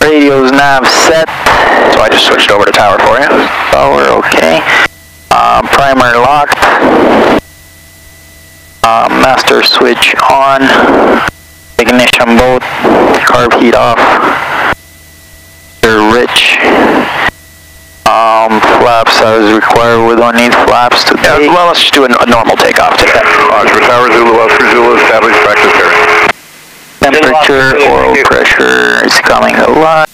Radio's nav set. So I just switched over to tower for you. Power, okay. Primer locked. Master switch on. Ignition both. Carb heat off. They're rich. Flaps as required. We don't need flaps to take. Well, let's just do a normal takeoff today. Oshawa Tower, Zulu, Oscar Zulu, established practice area. Temperature, oil pressure is coming alive.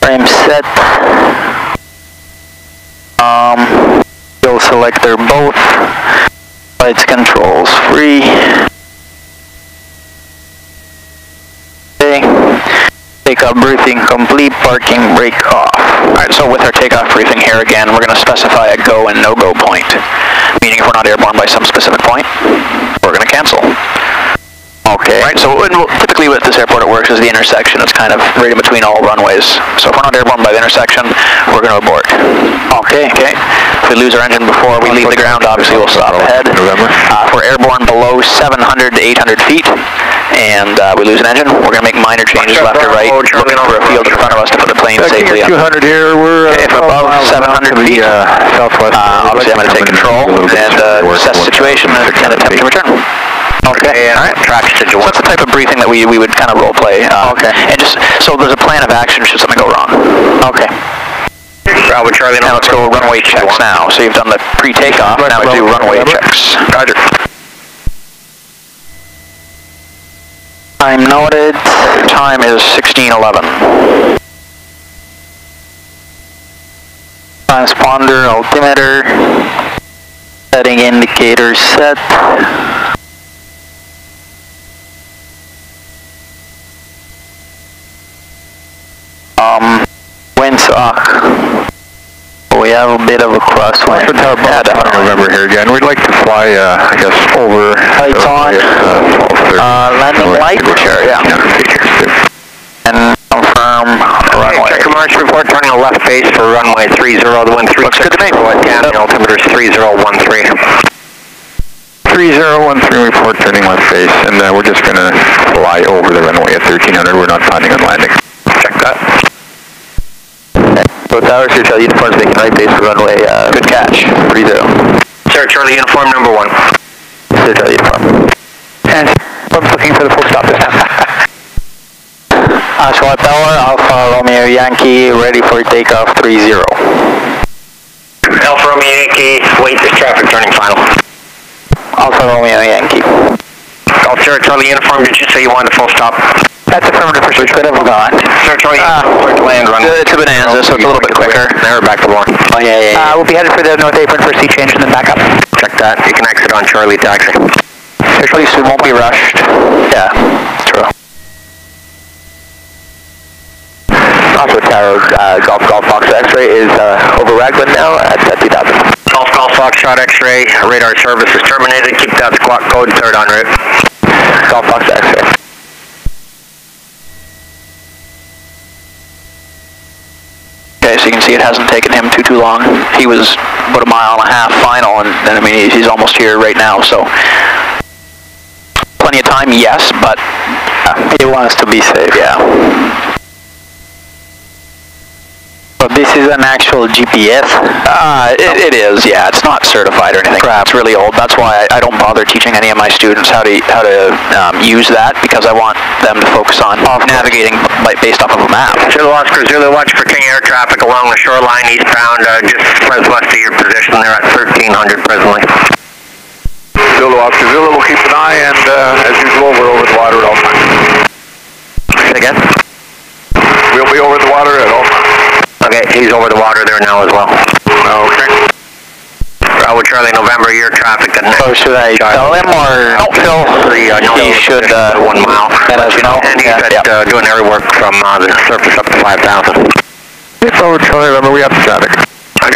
Frame set. Fuel selector both. Lights controls free. Okay. Takeoff briefing complete, parking brake off. Alright, so with our takeoff briefing here again, we're going to specify a go and no-go point. Meaning if we're not airborne by some specific point, we're going to cancel. Okay. Right, so typically with this airport it works as the intersection. It's kind of right in between all runways. So if we're not airborne by the intersection, we're going to abort. Okay. Okay. If we lose our engine before we leave the ground, obviously we'll stop ahead. If we're airborne below 700 to 800 feet and we lose an engine, we're going to make minor changes left or right, looking for a field in front of us to put the plane safely on. 200 here, we're if above 700 feet, southwest. obviously I'm going to take control and assess the situation and attempt to return. Okay. All right. So that's the type of briefing that we would kind of role play. Okay. And just so there's a plan of action should something go wrong. Okay. Bravo Charlie. Now let's go runway checks now. So you've done the pre-takeoff. Now we do runway checks. Roger. Time noted. Time is 16:11. Transponder, altimeter. Setting indicators set. Windsock. We have a bit of a crosswind. November here again. We'd like to fly, I guess, over. Lights on. Landing light. Sure, yeah. And confirm runway. Check commercial report, turning a left base for runway 30, the wind 3. Looks good to me. The altimeter is 3013. 3013 report, turning left base, and we're just going to fly over the runway at 1300. We're not planning on landing. Check that. So Tower Sir Charlie Uniform's making right base for runway, Good catch. 30. Sir Charlie uniform number 1. Sir Charlie Uniform. And I'm looking for the full stop this time. Oshawa Tower, Alpha Romeo Yankee, ready for takeoff 30. Alpha Romeo Yankee, wait this traffic turning final. Alpha Romeo Yankee. Golf Sir Charlie uniform, did you say you wanted a full stop? That's affirmative for sure. Could have gone. Sir Charlie uniform, land run. It's a bonanza, so it's a little bit quicker. Now we're back to 1. Oh, yeah. We'll be headed for the north apron for seat change and then back up. Check that. You can exit on Charlie taxi. At least we won't be rushed. Yeah, true. Also, Tower Golf Fox X-ray is over Raglan now at 2000. Golf Foxtrot X-ray, radar service is terminated. Keep that squawk code, third en route. Golf Fox X-ray. Okay, so you can see it hasn't taken him too long. He was about a mile and a half final, and I mean he's almost here right now. So plenty of time, yes, but he wants to be safe. Yeah. So this is an actual GPS? It is, yeah. It's not certified or anything. It's really old. That's why I don't bother teaching any of my students how to use that, because I want them to focus on navigating based off of a map. Zulu Oscar, Zulu, watch for King Air traffic along the shoreline eastbound, just southwest of your position. They're at 1300 presently. Zulu Oscar Zulu, we'll keep an eye, and as usual, we're over the water at all times. Say again? We'll be over the water at all times. Okay, he's over the water there now as well. Okay. Bravo Charlie November, your traffic. So should I tell him or Phil? He should 1 mile. let us know. And he's doing air work from the surface up to 5,000. Bravo Charlie November, we have the traffic. Okay.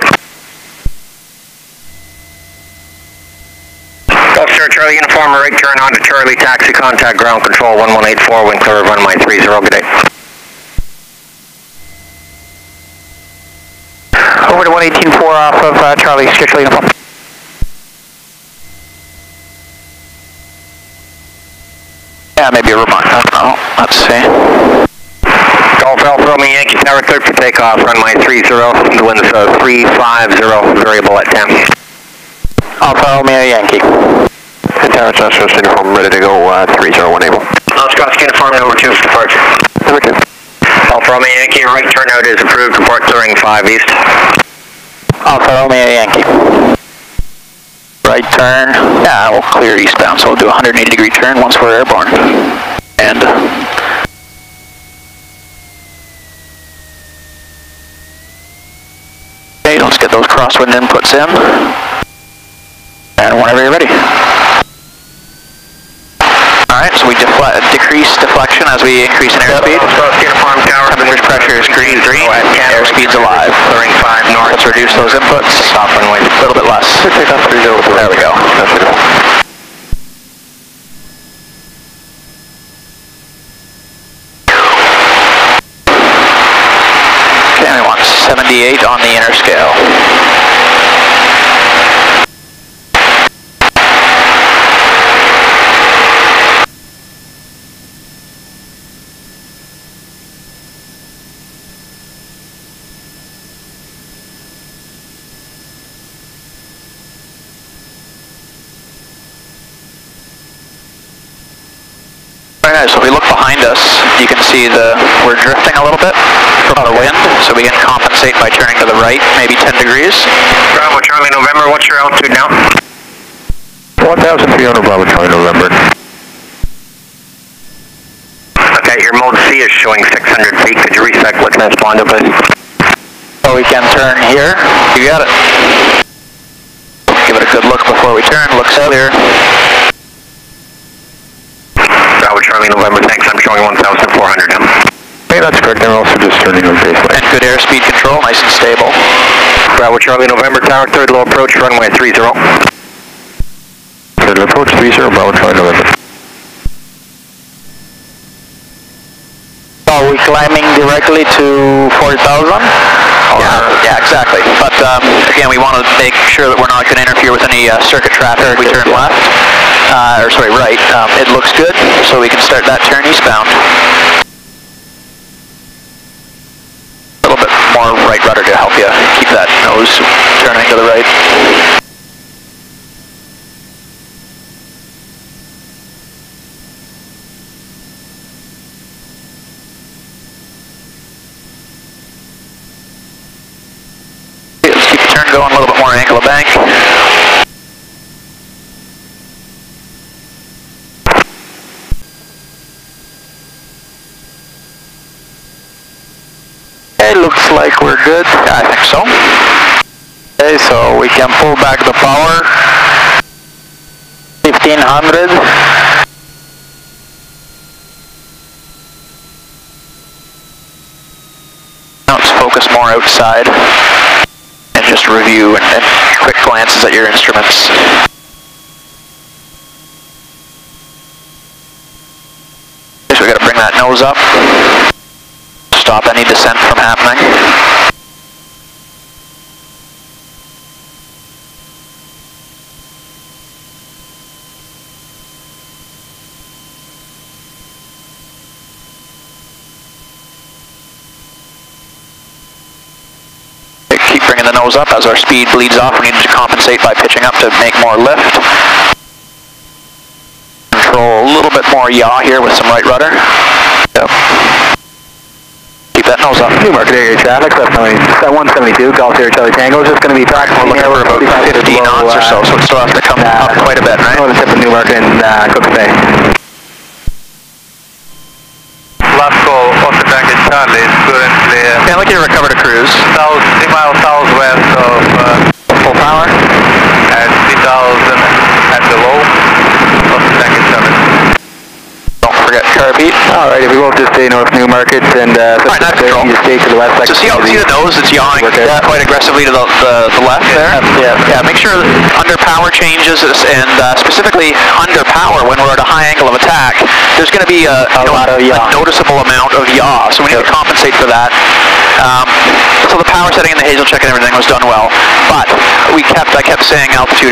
Golf Sir Charlie uniform, right turn on to Charlie taxi, contact ground control 1184, wind clear runway 30, good day. Over to 118.4 off of Charlie, Charlie uniform. Yeah, maybe a remote. I don't know. Let's see. Golf Alpha Romeo Yankee Tower, cleared for takeoff, runway 30, the wind's 350, variable at 10. Alpha Romeo Yankee. Tower Oshawa uniform, ready to go, 301 able. Oscar uniform, number 2 for departure. Number 2. Alpha Romeo Yankee, right turnout is approved, report clearing 5 east. Alpha Romeo Yankee. Right turn, yeah, we'll clear eastbound, so we'll do a 180-degree turn once we're airborne. And okay, let's get those crosswind inputs in. And whenever you're ready. Alright, so we decrease deflection as we increase in airspeed. Uniform tower. Temperature pressure is green, airspeed's alive. Clearing 5 north. Let's reduce those inputs. Stop runway. A little bit less. There we go. Okay, we want 78 on the inner scale. So if we look behind us, you can see we're drifting a little bit from the wind, so we can compensate by turning to the right, maybe 10 degrees. Bravo Charlie November, what's your altitude now? 1,300 Bravo Charlie November. Okay, your mode C is showing 600 feet. Could you reset click and respond, please? So we can turn here. You got it. Give it a good look before we turn. Looks clear. Bravo Charlie November, thanks. I'm showing 1,400 now. Hey, that's correct. I'm also just turning on baseway. And good airspeed control, nice and stable. Bravo Charlie November, tower, third low approach, runway 30. Third low approach, 30, Bravo Charlie November. Are we climbing directly to 4,000? Yeah, exactly. But again, we want to make sure that we're not going to interfere with any circuit traffic if we turn left. Or sorry, right. It looks good, so we can start that turn eastbound. A little bit more right rudder to help you keep that nose turning to the right. Let's keep the turn going, a little bit more angle of bank. Okay, looks like we're good. Yeah, I think so. Okay, so we can pull back the power. 1500. Now let's focus more outside and just review and quick glances at your instruments. Okay, so we got to bring that nose up. Stop any descent from happening. Keep bringing the nose up as our speed bleeds off. We need to compensate by pitching up to make more lift. Control a little bit more yaw here with some right rudder. Yep. That nose up. New market area traffic, that's 172, Golf Sierra Charlie Tango, is just going to be back. We're looking for about 50 knots or so, so it still has to come up quite a bit, right? On the tip of Newmarket and Cook's Bay. Last call, Oscar Tango Charlie is currently Okay, I'd like you to recover to cruise. 3 miles southwest of Full power. at 3,000 at the low. Oscar Tango Charlie. Don't forget carb heat. Alright, if we go just stay north Newmarket and Alright, that's control. you stay to the west. So see the nose, it's yawing quite aggressively to the left there? Yeah, make sure that under power changes and specifically under power when we're at a high angle of attack, there's going to be a noticeable amount of yaw, so we need to compensate for that. So the power setting and the hazel check and everything was done well, but I kept saying altitude,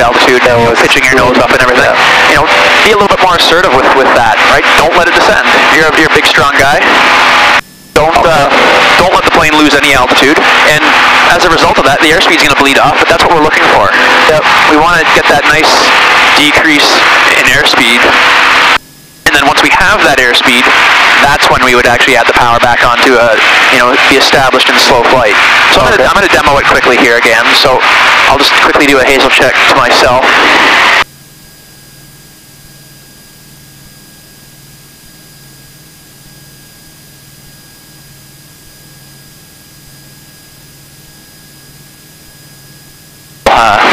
pitching your nose up and everything. You know, be a little bit more assertive with that, right? Don't let it descend. You're a big, strong guy. Don't plane lose any altitude, and as a result of that, the airspeed's going to bleed off, but that's what we're looking for. Yep. We want to get that nice decrease in airspeed, and then once we have that airspeed, that's when we would actually add the power back on to be established in slow flight. So I'm going to demo it quickly here again, so I'll just quickly do a hazel check to myself.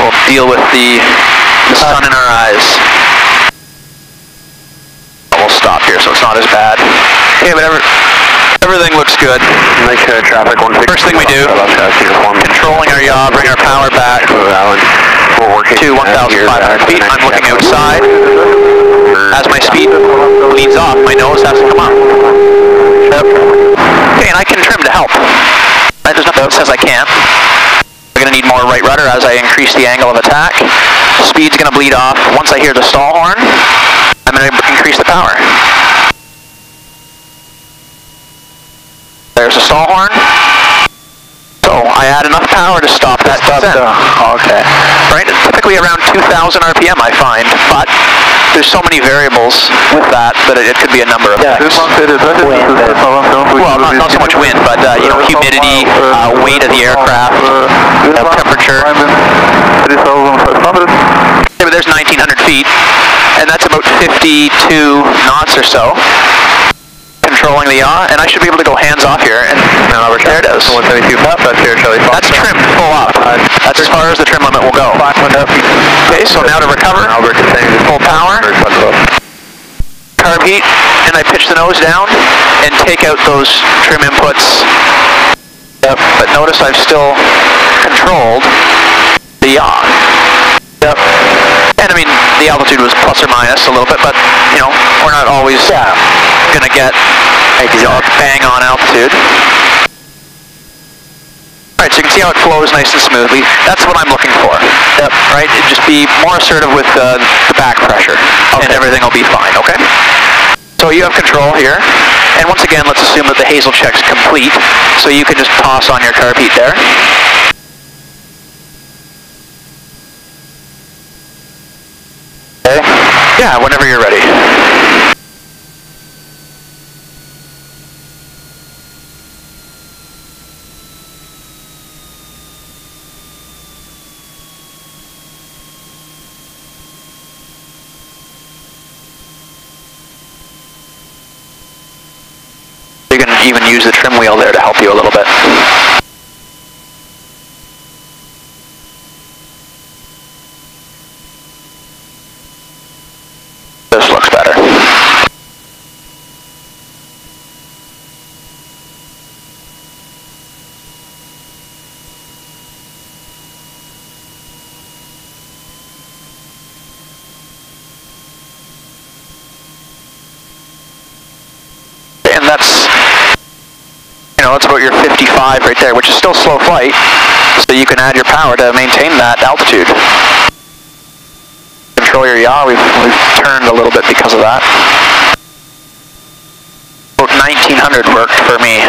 We'll deal with the sun in our eyes. We'll stop here so it's not as bad. Okay, but everything looks good. Make traffic 160. First thing we do, controlling our yaw, bring our power back to 1,500 feet. I'm looking outside. As my speed bleeds off, my nose has to come up. Okay, and I can trim to help. Right, there's nothing that says I can't. I'm going to need more right rudder as I increase the angle of attack. Speed's going to bleed off. Once I hear the stall horn, I'm going to increase the power. There's the stall horn. So I add enough power to stop that descent. Okay. Right? It's typically around 2,000 RPM, I find, but there's so many variables with that it could be a number of things. Well, not so much wind, but humidity, weight of the aircraft, temperature. Yeah, but there's 1,900 feet, and that's about 52 knots or so. Controlling the yaw, and I should be able to go hands off here, and there it is. 172 left, that's here, Charlie. That's trimmed full up. That's as far as the trim limit will go. Okay, so now to recover, full power, carb heat, and I pitch the nose down and take out those trim inputs. Yep. But notice I've still controlled the yaw. Yep. And I mean, the altitude was plus or minus a little bit, but we're not always gonna get bang on altitude. Alright, so you can see how it flows nice and smoothly. That's what I'm looking for. Yep. Right? It'd just be more assertive with the back pressure, and everything will be fine, okay? So you have control here, and once again, let's assume that the hazel check's complete, so you can just toss on your carb heat there. Okay. Yeah, whenever you're ready. You can even use the trim wheel there to help you a little bit. This looks better. And that's, it's about your 55 right there, which is still slow flight, so you can add your power to maintain that altitude. Control your yaw, we've turned a little bit because of that. About 1,900 worked for me.